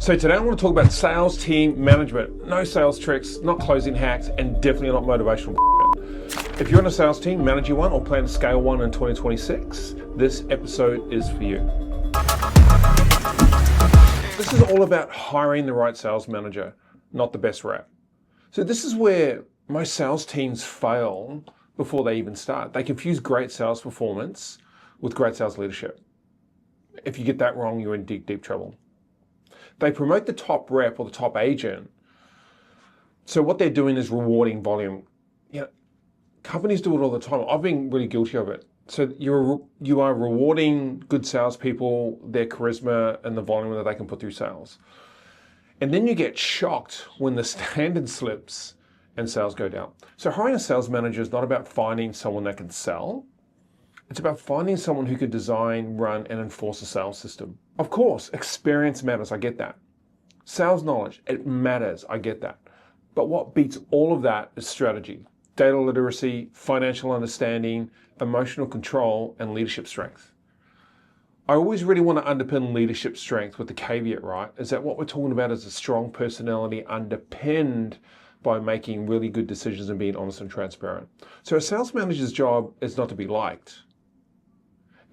So today I want to talk about sales team management. No sales tricks, not closing hacks, and definitely not motivational bullshit. If you're on a sales team, managing one, or plan to scale one in 2026, this episode is for you. This is all about hiring the right sales manager, not the best rep. So this is where most sales teams fail before they even start. They confuse great sales performance with great sales leadership. If you get that wrong, you're in deep, deep trouble. They promote the top rep or the top agent. So what they're doing is rewarding volume. You know, companies do it all the time. I've been really guilty of it. So you are rewarding good salespeople, their charisma and the volume that they can put through sales. And then you get shocked when the standard slips and sales go down. So hiring a sales manager is not about finding someone that can sell. It's about finding someone who could design, run, and enforce a sales system. Of course, experience matters, I get that. Sales knowledge, it matters, I get that. But what beats all of that is strategy, data literacy, financial understanding, emotional control, and leadership strength. I always really want to underpin leadership strength with the caveat, right, is that what we're talking about is a strong personality underpinned by making really good decisions and being honest and transparent. So a sales manager's job is not to be liked.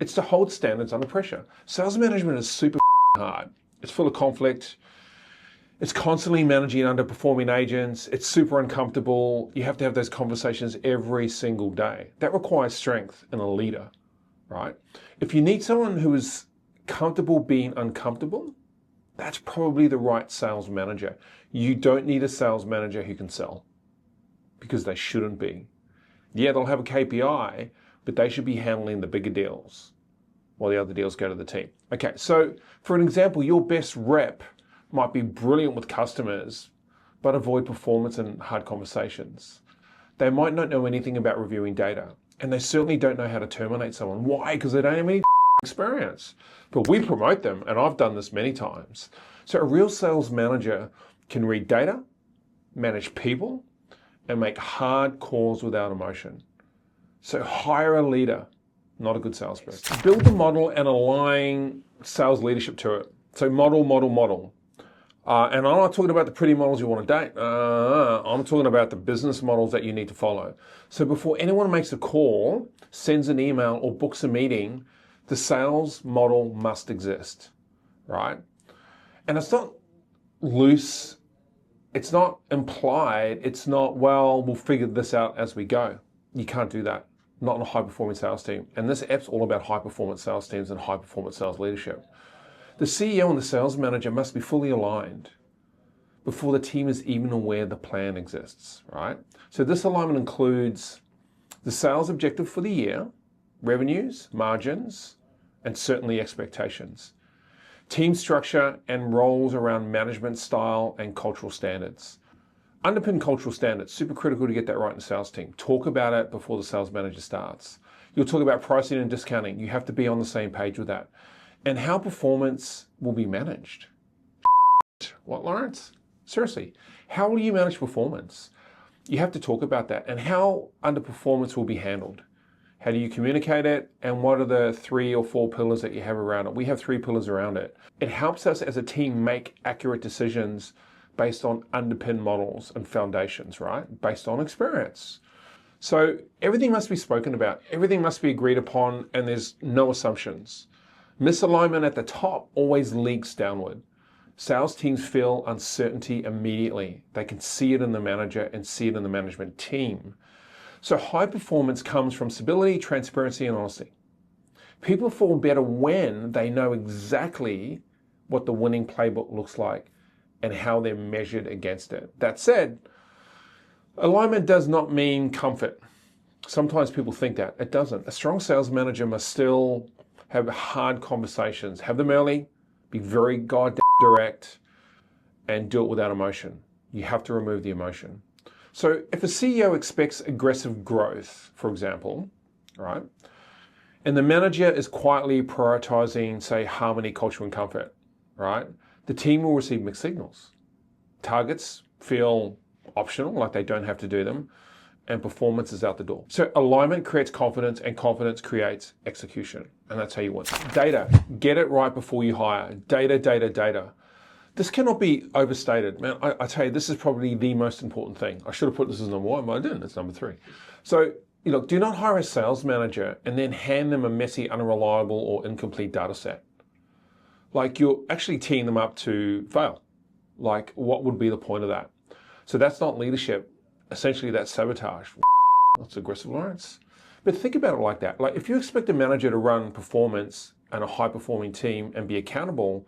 It's to hold standards under pressure. Sales management is super hard. It's full of conflict. It's constantly managing underperforming agents. It's super uncomfortable. You have to have those conversations every single day. That requires strength in a leader, right? If you need someone who is comfortable being uncomfortable, that's probably the right sales manager. You don't need a sales manager who can sell, because they shouldn't be. Yeah, they'll have a KPI, but they should be handling the bigger deals while the other deals go to the team. Okay, so for an example, your best rep might be brilliant with customers, but avoid performance and hard conversations. They might not know anything about reviewing data, and they certainly don't know how to terminate someone. Why? Because they don't have any experience. But we promote them, and I've done this many times. So a real sales manager can read data, manage people, and make hard calls without emotion. So hire a leader, not a good salesperson. Build the model and align sales leadership to it. So model. And I'm not talking about the pretty models you want to date. I'm talking about the business models that you need to follow. So before anyone makes a call, sends an email, or books a meeting, the sales model must exist, right? And it's not loose. It's not implied. It's not, well, we'll figure this out as we go. You can't do that. Not in a high-performing sales team. And this app's all about high-performance sales teams and high-performance sales leadership. The CEO and the sales manager must be fully aligned before the team is even aware the plan exists, right? So this alignment includes the sales objective for the year, revenues, margins, and certainly expectations. Team structure and roles around management style and cultural standards. Underpin cultural standards, super critical to get that right in the sales team. Talk about it before the sales manager starts. You'll talk about pricing and discounting. You have to be on the same page with that. And how performance will be managed. What, Lawrence? Seriously, how will you manage performance? You have to talk about that, and how underperformance will be handled. How do you communicate it? And what are the 3 or 4 pillars that you have around it? We have 3 pillars around it. It helps us as a team make accurate decisions based on underpinned models and foundations, right? Based on experience. So everything must be spoken about. Everything must be agreed upon, and there's no assumptions. Misalignment at the top always leaks downward. Sales teams feel uncertainty immediately. They can see it in the manager and see it in the management team. So high performance comes from stability, transparency, and honesty. People perform better when they know exactly what the winning playbook looks like and how they're measured against it. That said, alignment does not mean comfort. Sometimes people think that. It doesn't. A strong sales manager must still have hard conversations. Have them early, be very goddamn direct, and do it without emotion. You have to remove the emotion. So if a CEO expects aggressive growth, for example, right, and the manager is quietly prioritizing, say, harmony, culture, and comfort, right, the team will receive mixed signals. Targets feel optional, like they don't have to do them, and performance is out the door. So alignment creates confidence, and confidence creates execution. And that's how you win. Data, get it right before you hire. Data. This cannot be overstated. Man, I tell you, this is probably the most important thing. I should have put this as number one, but I didn't. It's number three. So, look, do not hire a sales manager and then hand them a messy, unreliable, or incomplete data set. Like, you're actually teeing them up to fail. Like, what would be the point of that? So that's not leadership. Essentially, that's sabotage. That's aggressive, Lawrence. But think about it like that. Like, if you expect a manager to run performance and a high-performing team and be accountable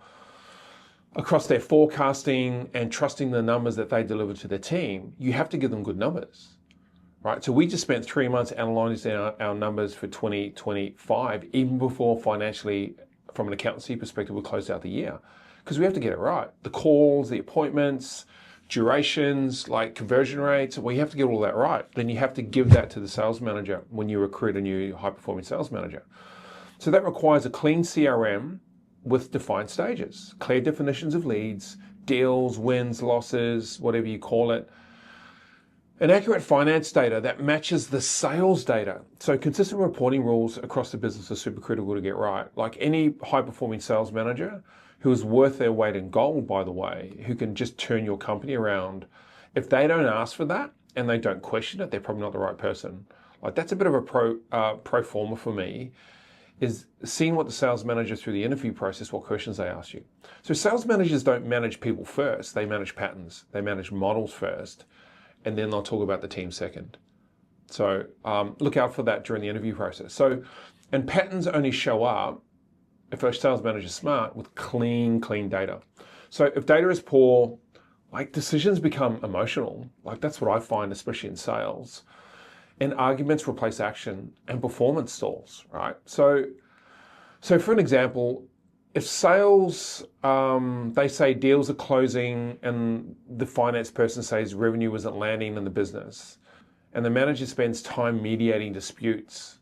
across their forecasting and trusting the numbers that they deliver to their team, you have to give them good numbers, right? So we just spent 3 months analyzing our numbers for 2025, even before financially, from an accountancy perspective, we closed out the year, because we have to get it right. The calls, the appointments, durations, like conversion rates, well, you have to get all that right. Then you have to give that to the sales manager when you recruit a new high-performing sales manager. So that requires a clean CRM with defined stages, clear definitions of leads, deals, wins, losses, whatever you call it. An accurate finance data that matches the sales data. So consistent reporting rules across the business are super critical to get right. Like any high-performing sales manager who is worth their weight in gold, by the way, who can just turn your company around, if they don't ask for that and they don't question it, they're probably not the right person. Like, that's a bit of a pro forma for me, is seeing what the sales manager through the interview process, what questions they ask you. So sales managers don't manage people first, they manage patterns, they manage models first, and then they'll talk about the team second. So look out for that during the interview process. So, and patterns only show up if a sales manager is smart with clean data. So if data is poor, like, decisions become emotional. Like, that's what I find, especially in sales. And arguments replace action and performance stalls, right? So for an example, if sales, they say deals are closing and the finance person says revenue isn't landing in the business, and the manager spends time mediating disputes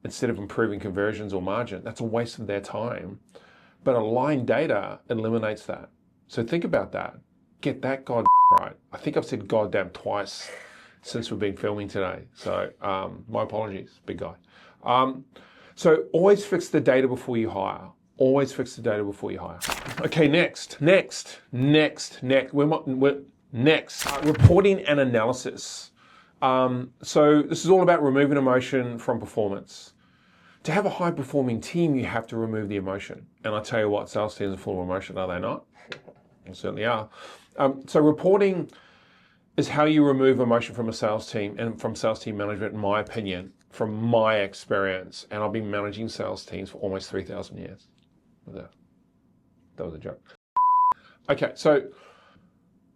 instead of improving conversions or margin, that's a waste of their time. But aligned data eliminates that. So think about that. Get that right. I think I've said goddamn twice since we've been filming today. So my apologies, big guy. So always fix the data before you hire. Always fix the data before you hire. Okay, next. We're next. Reporting and analysis. So this is all about removing emotion from performance. To have a high-performing team, you have to remove the emotion. And I tell you what, sales teams are full of emotion, are they not? They certainly are. So reporting is how you remove emotion from a sales team and from sales team management, in my opinion, from my experience. And I've been managing sales teams for almost 3,000 years. That was a joke. Okay, so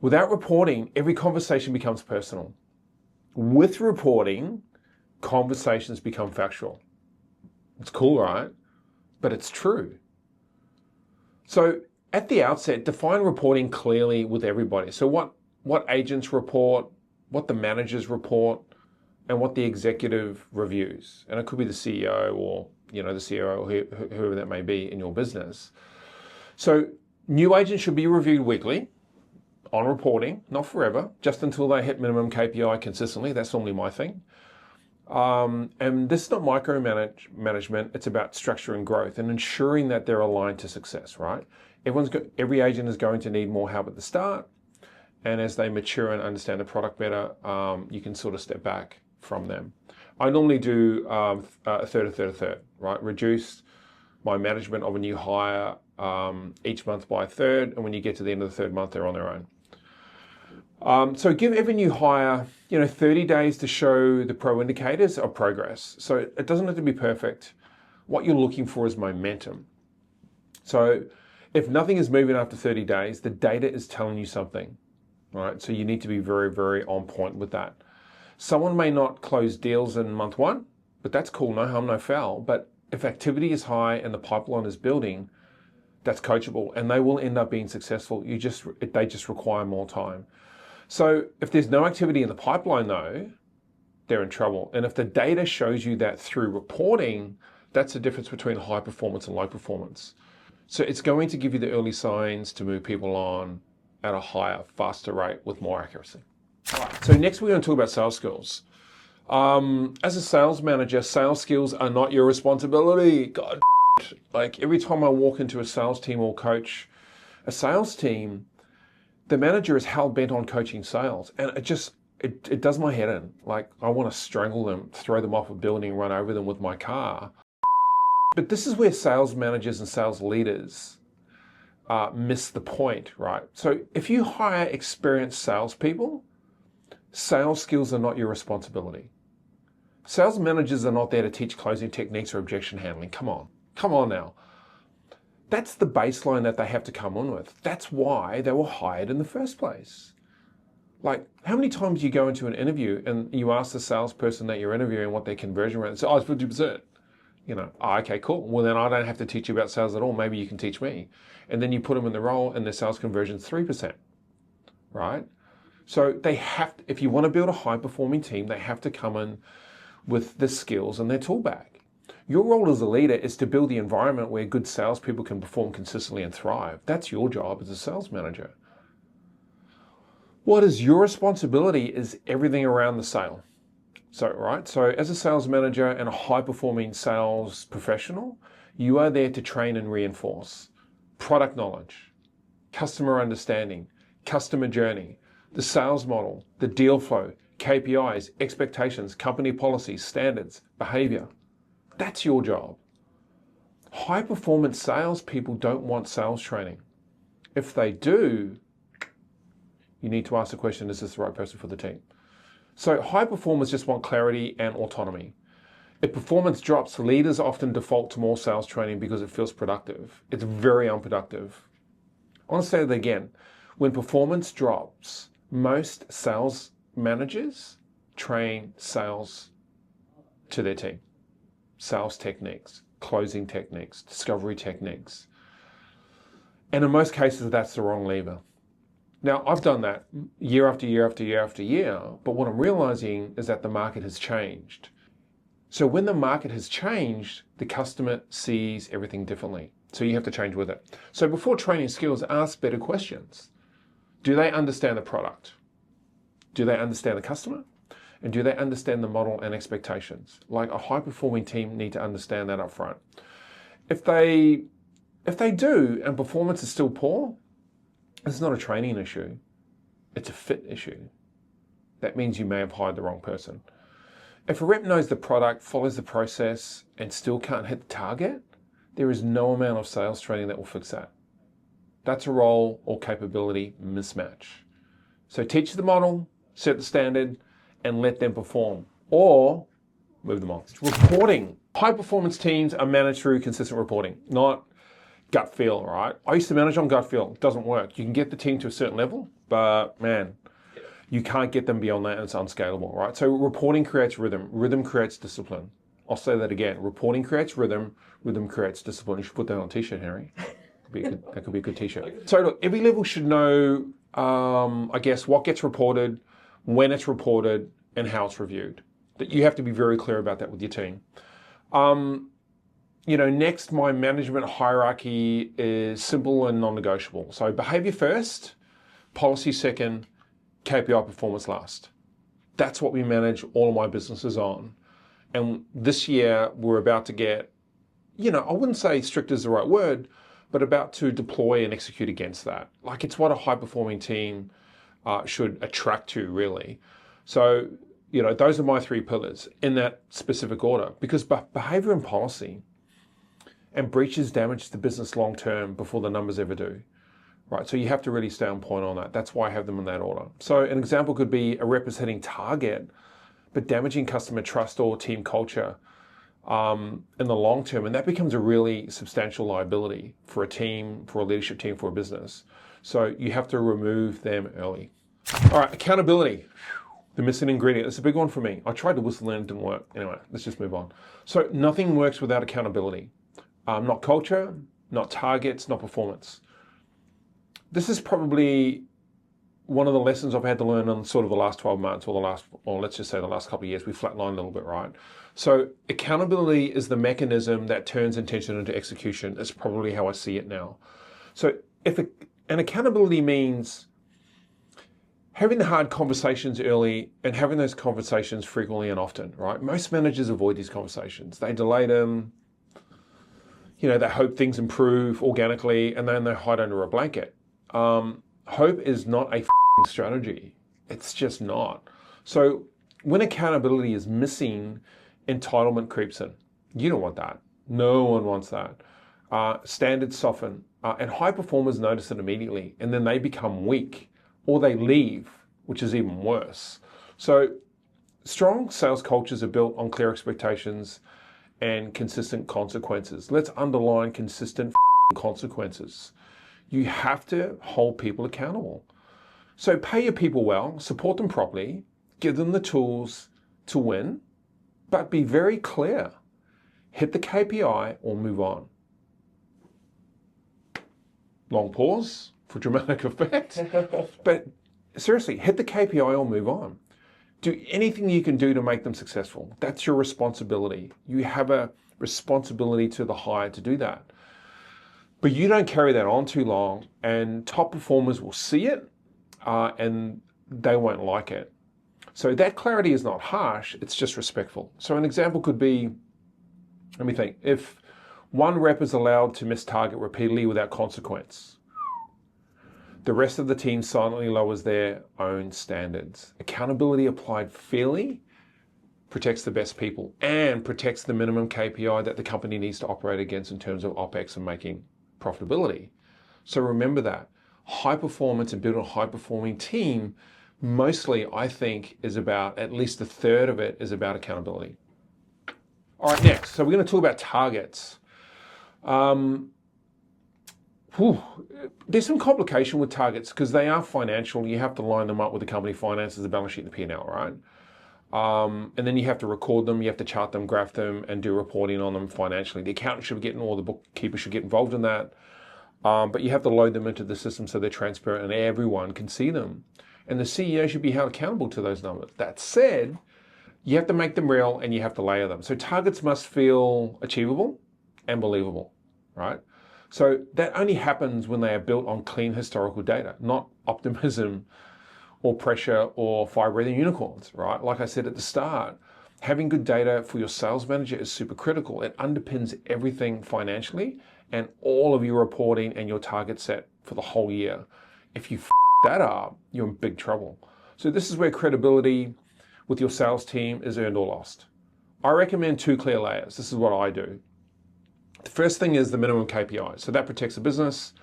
without reporting, every conversation becomes personal. With reporting, conversations become factual. It's cool, right? But it's true. So at the outset, define reporting clearly with everybody. So what agents report, what the managers report, and what the executive reviews. And it could be the CEO or the COO or whoever that may be in your business. So new agents should be reviewed weekly on reporting, not forever, just until they hit minimum KPI consistently. That's normally my thing. And this is not micromanagement, it's about structure and growth and ensuring that they're aligned to success, right? Every agent is going to need more help at the start. And as they mature and understand the product better, you can sort of step back from them. I normally do a third, right? Reduce my management of a new hire each month by a third. And when you get to the end of the third month, they're on their own. So give every new hire, 30 days to show the pro indicators of progress. So it doesn't have to be perfect. What you're looking for is momentum. So if nothing is moving after 30 days, the data is telling you something, right? So you need to be very, very on point with that. Someone may not close deals in month one, but that's cool, no harm, no foul. But if activity is high and the pipeline is building, that's coachable and they will end up being successful. They just require more time. So if there's no activity in the pipeline though, they're in trouble. And if the data shows you that through reporting, that's the difference between high performance and low performance. So it's going to give you the early signs to move people on at a higher, faster rate with more accuracy. All right, so next we're going to talk about sales skills. As a sales manager, sales skills are not your responsibility. God, like every time I walk into a sales team or coach A sales team, the manager is hell-bent on coaching sales, and it does my head in. Like, I want to strangle them, throw them off a building, run over them with my car. But this is where sales managers and sales leaders miss the point, right? So if you hire experienced salespeople, sales skills are not your responsibility. Sales managers are not there to teach closing techniques or objection handling. Come on now. That's the baseline that they have to come on with. That's why they were hired in the first place. Like, how many times you go into an interview and you ask the salesperson that you're interviewing what their conversion rate is? Oh, it's 50%. Okay, cool. Well, then I don't have to teach you about sales at all. Maybe you can teach me. And then you put them in the role and their sales conversion is 3%, right? So they have to, if you want to build a high-performing team, they have to come in with the skills in their tool bag. Your role as a leader is to build the environment where good salespeople can perform consistently and thrive. That's your job as a sales manager. What is your responsibility is everything around the sale. So as a sales manager and a high-performing sales professional, you are there to train and reinforce product knowledge, customer understanding, customer journey, the sales model, the deal flow, KPIs, expectations, company policies, standards, behavior. That's your job. High-performance salespeople don't want sales training. If they do, you need to ask the question, is this the right person for the team? So high performers just want clarity and autonomy. If performance drops, leaders often default to more sales training because it feels productive. It's very unproductive. I want to say that again. When performance drops, most sales managers train sales to their team. Sales techniques, closing techniques, discovery techniques. And in most cases, that's the wrong lever. Now, I've done that year after year after year after year, but what I'm realizing is that the market has changed. So when the market has changed, the customer sees everything differently. So you have to change with it. So before training skills, ask better questions. Do they understand the product? Do they understand the customer? And do they understand the model and expectations? Like, a high-performing team need to understand that up front. If they do and performance is still poor, it's not a training issue, it's a fit issue. That means you may have hired the wrong person. If a rep knows the product, follows the process, and still can't hit the target, there is no amount of sales training that will fix that. That's a role or capability mismatch. So teach the model, set the standard, and let them perform, or move them on. Reporting. High performance teams are managed through consistent reporting, not gut feel, right? I used to manage on gut feel. It doesn't work. You can get the team to a certain level, but man, you can't get them beyond that, and it's unscalable, right? So reporting creates rhythm. Rhythm creates discipline. I'll say that again. Reporting creates rhythm. Rhythm creates discipline. You should put that on a t-shirt, Henry. That could be a good t-shirt. So look, every level should know, I guess, what gets reported, when it's reported, and how it's reviewed. That you have to be very clear about that with your team. Next, my management hierarchy is simple and non-negotiable. So behavior first, policy second, KPI performance last. That's what we manage all of my businesses on. And this year, we're about to get, I wouldn't say strict is the right word, but about to deploy and execute against that. Like, it's what a high-performing team should attract to, really. So, those are my three pillars in that specific order, because behavior and policy and breaches damage the business long term before the numbers ever do, right? So you have to really stay on point on that. That's why I have them in that order. So an example could be a rep is hitting target, but damaging customer trust or team culture in the long term. And that becomes a really substantial liability for a team, for a leadership team, for a business. So you have to remove them early. All right, accountability. The missing ingredient. It's a big one for me. I tried to whistle in, it didn't work. Anyway, let's just move on. So nothing works without accountability. Not culture, not targets, not performance. This is probably one of the lessons I've had to learn in sort of the last 12 months or let's just say the last couple of years. We flatlined a little bit, right? So accountability is the mechanism that turns intention into execution. That's probably how I see it now. So and accountability means having the hard conversations early and having those conversations frequently and often, right? Most managers avoid these conversations. They delay them. They hope things improve organically, and then they hide under a blanket. Hope is not a strategy. It's just not. So when accountability is missing, entitlement creeps in. You don't want that. No one wants that. Standards soften, and high performers notice it immediately, and then they become weak, or they leave, which is even worse. So strong sales cultures are built on clear expectations and consistent consequences. Let's underline consistent consequences. You have to hold people accountable. So pay your people well, support them properly, give them the tools to win, but be very clear. Hit the KPI or move on. Long pause for dramatic effect. But seriously, hit the KPI or move on. Do anything you can do to make them successful. That's your responsibility. You have a responsibility to the hire to do that. But you don't carry that on too long, and top performers will see it and they won't like it. So that clarity is not harsh, it's just respectful. So an example could be, let me think, if one rep is allowed to miss target repeatedly without consequence, the rest of the team silently lowers their own standards. Accountability applied fairly protects the best people and protects the minimum KPI that the company needs to operate against in terms of OPEX and making profitability. So remember that. High performance and building a high performing team, mostly I think is about, at least a third of it is about accountability. All right, next. So we're going to talk about targets. There's some complication with targets because they are financial. You have to line them up with the company finances, the balance sheet, and the P&L, right? And then you have to record them, you have to chart them, graph them, and do reporting on them financially. The accountant should get, or the bookkeeper should get involved in that. But you have to load them into the system so they're transparent and everyone can see them. And the CEO should be held accountable to those numbers. That said, you have to make them real and you have to layer them. So targets must feel achievable and believable, right? So that only happens when they are built on clean historical data, not optimism or pressure or fire-breathing unicorns, right? Like I said at the start, having good data for your sales manager is super critical. It underpins everything financially and all of your reporting and your target set for the whole year. If you that up, you're in big trouble. So this is where credibility with your sales team is earned or lost. I recommend 2 clear layers. This is what I do. The first thing is the minimum KPI. So that protects the business.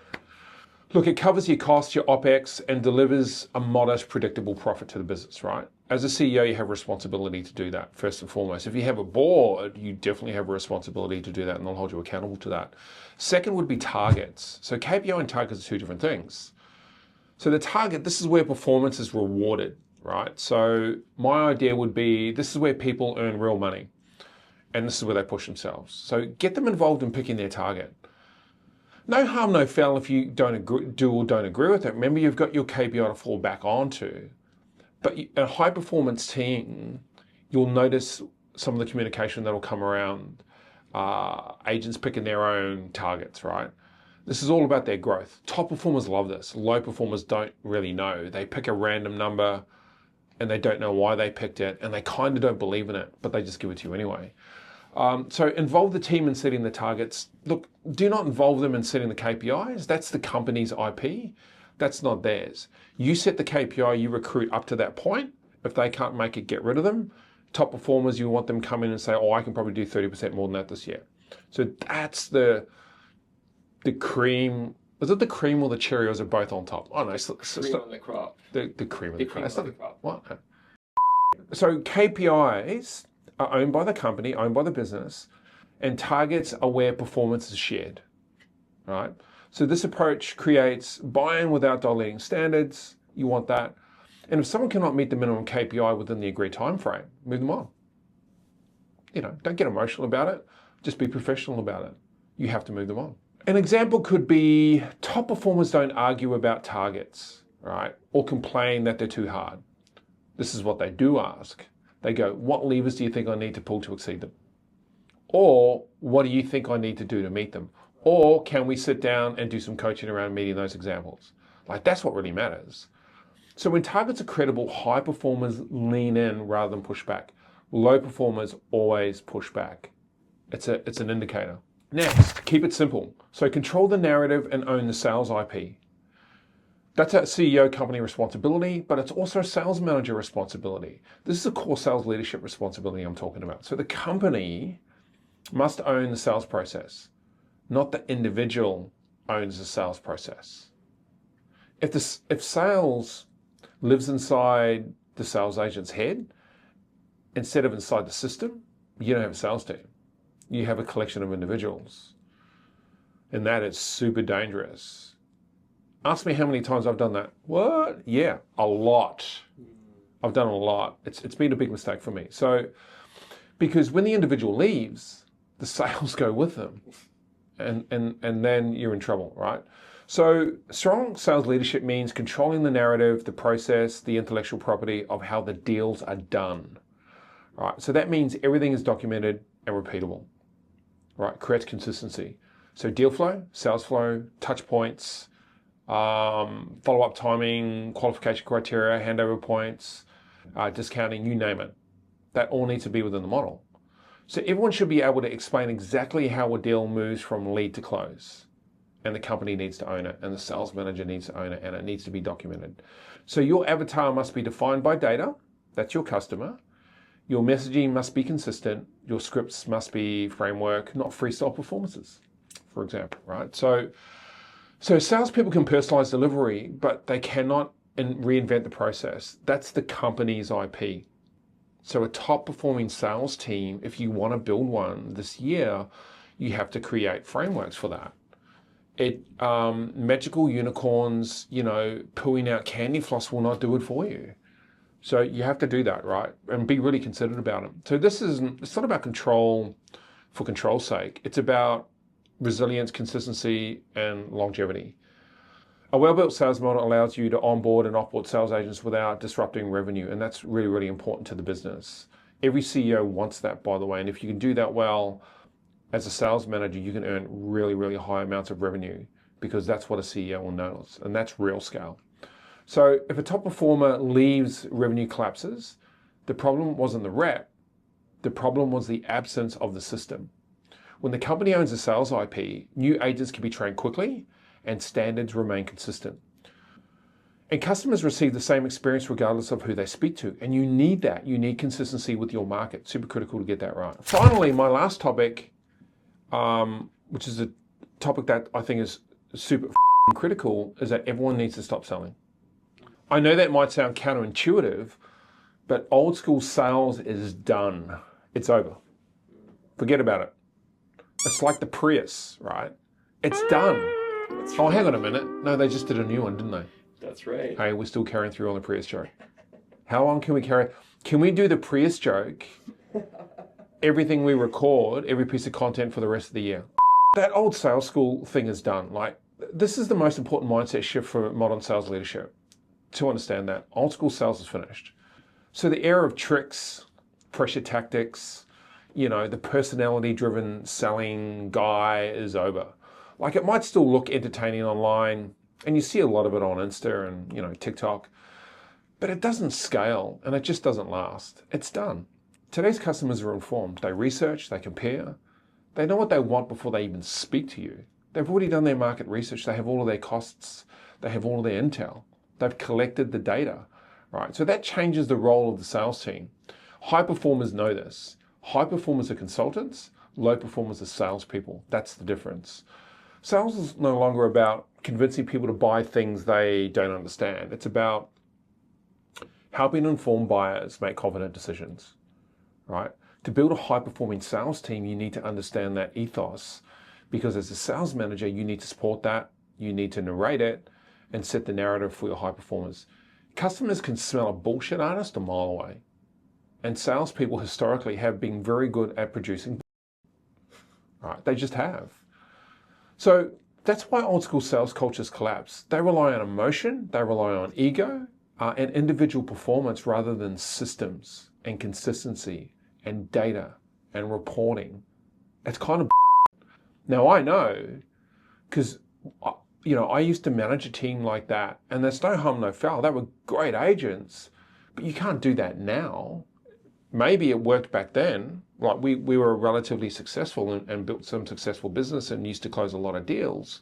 Look, it covers your costs, your OPEX, and delivers a modest, predictable profit to the business, right? As a CEO, you have a responsibility to do that, first and foremost. If you have a board, you definitely have a responsibility to do that, and they'll hold you accountable to that. Second would be targets. So KPI and targets are 2 different things. So the target, this is where performance is rewarded, right? So my idea would be, this is where people earn real money, and this is where they push themselves. So get them involved in picking their target. No harm, no foul if you don't agree with it. Remember, you've got your KPI to fall back onto. But a high performance team, you'll notice some of the communication that'll come around agents picking their own targets, right? This is all about their growth. Top performers love this. Low performers don't really know. They pick a random number and they don't know why they picked it and they kind of don't believe in it, but they just give it to you anyway. So involve the team in setting the targets. Look, do not involve them in setting the KPIs. That's the company's IP. That's not theirs. You set the KPI, you recruit up to that point. If they can't make it, get rid of them. Top performers, you want them to come in and say, oh, I can probably do 30% more than that this year. So that's the cream. Is it the cream or the cherry, or is it both on top? Oh, no. Cream on the crop. The cream of the crop. Cream on the crop. What? So KPIs are owned by the company, owned by the business, and targets are where performance is shared, right? So this approach creates buy-in without diluting standards. You want that. And if someone cannot meet the minimum KPI within the agreed time frame, move them on. Don't get emotional about it. Just be professional about it. You have to move them on. An example could be top performers don't argue about targets, right? Or complain that they're too hard. This is what they do ask. They go, what levers do you think I need to pull to exceed them? Or what do you think I need to do to meet them? Or can we sit down and do some coaching around meeting those examples? Like, that's what really matters. So when targets are credible, high performers lean in rather than push back. Low performers always push back. It's an indicator. Next, keep it simple. So control the narrative and own the sales IP. That's a CEO company responsibility, but it's also a sales manager responsibility. This is a core sales leadership responsibility I'm talking about. So the company must own the sales process, not the individual owns the sales process. If sales lives inside the sales agent's head instead of inside the system, you don't have a sales team. You have a collection of individuals. And that is super dangerous. Ask me how many times I've done that. What? Yeah, a lot. I've done a lot. It's been a big mistake for me. So, because when the individual leaves, the sales go with them. And then you're in trouble, right? So strong sales leadership means controlling the narrative, the process, the intellectual property of how the deals are done, right? So that means everything is documented and repeatable, right? Creates consistency. So deal flow, sales flow, touch points, follow-up timing, qualification criteria, handover points, discounting, you name it. That all needs to be within the model. So everyone should be able to explain exactly how a deal moves from lead to close. And the company needs to own it, and the sales manager needs to own it, and it needs to be documented. So your avatar must be defined by data. That's your customer. Your messaging must be consistent. Your scripts must be framework, not freestyle performances, for example, right? So salespeople can personalize delivery, but they cannot reinvent the process. That's the company's IP. So a top performing sales team, if you want to build one this year, you have to create frameworks for that. Magical unicorns, pooing out candy floss will not do it for you. So you have to do that, right? And be really considerate about it. So it's not about control for control's sake. It's about resilience, consistency, and longevity. A well-built sales model allows you to onboard and offboard sales agents without disrupting revenue, and that's really, really important to the business. Every CEO wants that, by the way, and if you can do that well, as a sales manager, you can earn really, really high amounts of revenue because that's what a CEO will notice, and that's real scale. So if a top performer leaves, revenue collapses, the problem wasn't the rep, the problem was the absence of the system. When the company owns the sales IP, new agents can be trained quickly and standards remain consistent. And customers receive the same experience regardless of who they speak to. And you need that. You need consistency with your market. Super critical to get that right. Finally, my last topic, which is a topic that I think is super critical, is that everyone needs to stop selling. I know that might sound counterintuitive, but old school sales is done. It's over. Forget about it. It's like the Prius, right? It's done. Oh, hang on a minute. No, they just did a new one, didn't they? That's right. Hey, we're still carrying through on the Prius joke. How long can we carry? Can we do the Prius joke, everything we record, every piece of content for the rest of the year? That old sales school thing is done. Like, this is the most important mindset shift for modern sales leadership. To understand that, old school sales is finished. So the era of tricks, pressure tactics, the personality-driven selling guy is over. Like, it might still look entertaining online, and you see a lot of it on Insta and, TikTok, but it doesn't scale and it just doesn't last. It's done. Today's customers are informed. They research, they compare, they know what they want before they even speak to you. They've already done their market research. They have all of their costs. They have all of their intel. They've collected the data, right? So that changes the role of the sales team. High performers know this. High performers are consultants. Low performers are salespeople. That's the difference. Sales is no longer about convincing people to buy things they don't understand. It's about helping informed buyers make confident decisions, right? To build a high-performing sales team, you need to understand that ethos, because as a sales manager, you need to support that, you need to narrate it, and set the narrative for your high performers. Customers can smell a bullshit artist a mile away, and salespeople historically have been very good at producing, right? They just have. So that's why old school sales cultures collapse. They rely on emotion, they rely on ego, and individual performance rather than systems and consistency and data and reporting. It's kind of now I know, because I used to manage a team like that, and there's no harm, no foul. They were great agents, but you can't do that now. Maybe it worked back then. Like we were relatively successful and built some successful business and used to close a lot of deals.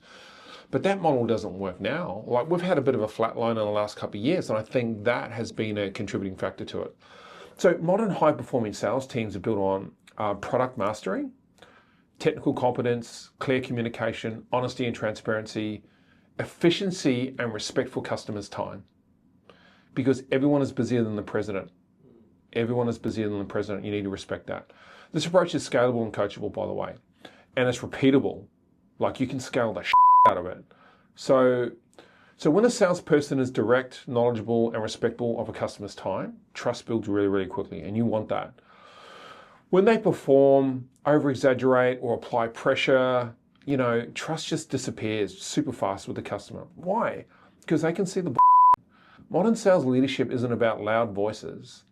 But that model doesn't work now. Like, we've had a bit of a flatline in the last couple of years, and I think that has been a contributing factor to it. So modern high-performing sales teams are built on product mastery, technical competence, clear communication, honesty and transparency, efficiency and respect for customers' time. Because everyone is busier than the president. Everyone is busier than the president. You need to respect that. This approach is scalable and coachable, by the way. And it's repeatable. Like, you can scale the out of it. So when a salesperson is direct, knowledgeable, and respectful of a customer's time, trust builds really, really quickly, and you want that. When they perform, over-exaggerate, or apply pressure, trust just disappears super fast with the customer. Why? Because they can see the Modern sales leadership isn't about loud voices.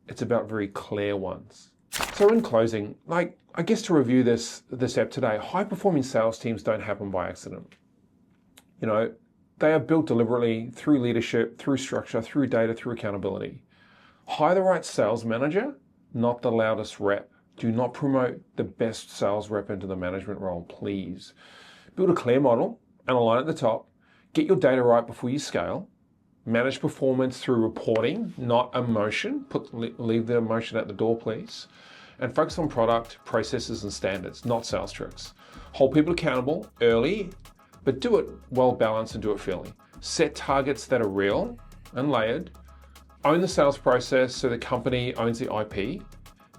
It's about very clear ones. So in closing, I guess to review this app today, high-performing sales teams don't happen by accident. They are built deliberately through leadership, through structure, through data, through accountability. Hire the right sales manager, not the loudest rep. Do not promote the best sales rep into the management role, please. Build a clear model and align at the top. Get your data right before you scale. Manage performance through reporting, not emotion. Leave the emotion at the door, please. And focus on product, processes, and standards, not sales tricks. Hold people accountable early, but do it well balanced and do it fairly. Set targets that are real and layered. Own the sales process so the company owns the IP,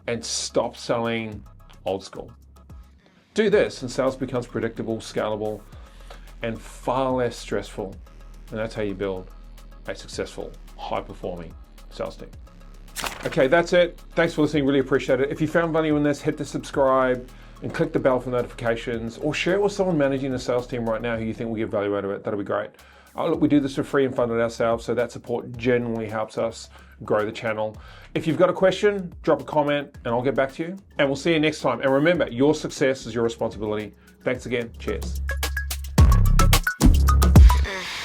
and stop selling old school. Do this and sales becomes predictable, scalable, and far less stressful. And that's how you build a successful, high-performing sales team. Okay, that's it. Thanks for listening, really appreciate it. If you found value in this, hit the subscribe and click the bell for notifications, or share it with someone managing a sales team right now who you think will get value out of it. That'll be great. Look, we do this for free and fund it ourselves, so that support genuinely helps us grow the channel. If you've got a question, drop a comment and I'll get back to you. And we'll see you next time. And remember, your success is your responsibility. Thanks again. Cheers.